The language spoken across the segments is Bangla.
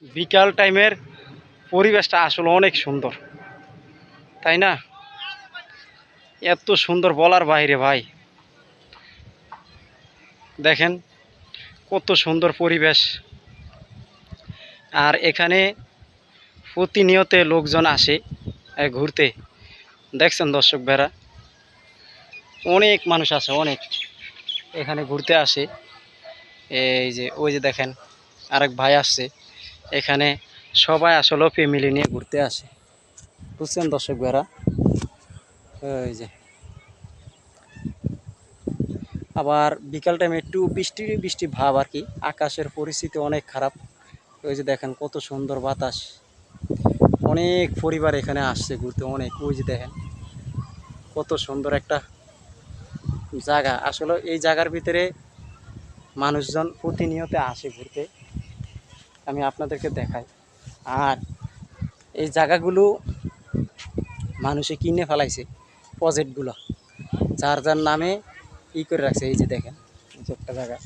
বিকাল টাইমের পরিবেশটা আসলে অনেক সুন্দর, তাই না? এত সুন্দর বলার বাইরে ভাই। দেখেন কত সুন্দর পরিবেশ। আর এখানে প্রতিনিয়ত লোকজন আসে ঘুরতে। দেখছেন দর্শক ভাইরা, অনেক মানুষ আসে, অনেক এখানে ঘুরতে আসে। এই যে ওই যে দেখেন আরেক ভাই আসছে এখানে। সবাই আসলে ফ্যামিলি নিয়ে ঘুরতে আসে, বুঝছেন দর্শক ভাইরা। ওই যে আবার বিকাল টাইমে একটু বৃষ্টি বৃষ্টি ভাব আর কি, আকাশের পরিস্থিতি অনেক খারাপ। ওই যে দেখেন কত সুন্দর বাতাস, অনেক পরিবার এখানে আসছে ঘুরতে, অনেক। ওই যে দেখেন কত সুন্দর একটা জায়গা। আসলে এই জায়গার ভিতরে মানুষজন প্রতিনিয়ত আসে ঘুরতে, আমি আপনাদেরকে দেখাই। আর এই জায়গাগুলো মানুষে কিনে ফেলাইছে, প্রজেক্টগুলো যার যার নামে করে রাখছে। এই যে দেখেন এই যে একটা জায়গা,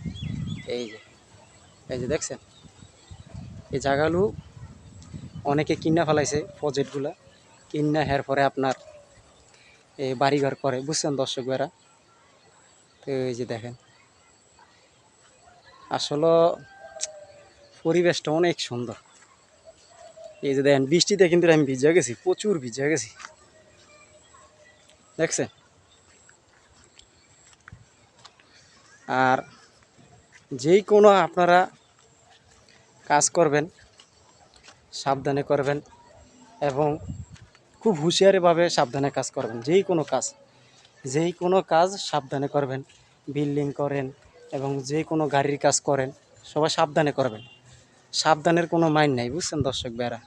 এই যে এই যে দেখছেন এই জায়গাগুলো অনেকে কিনা ফেলাইছে, প্রজেক্টগুলো কিনা হের পরে আপনার এই বাড়িঘর করে, বুঝছেন দর্শক ভাইরা। তো এই যে দেখেন আসলে পরিবেশটা অনেক সুন্দর। এই যে দেখেন বৃষ্টিতে কিন্তু আমি ভিজে গেছি, প্রচুর ভিজে গেছি, দেখছেন। আর যেই কোনো আপনারা কাজ করবেন সাবধানে করবেন, এবং খুব হুঁশিয়ারিভাবে সাবধানে কাজ করবেন। যেই কোনো কাজ সাবধানে করবেন। বিল্ডিং করেন এবং যে কোনো গাড়ির কাজ করেন, সবাই সাবধানে করবেন। সাবধানের কোনো মাইন নাই, বুঝছেন দর্শক ভাইরা।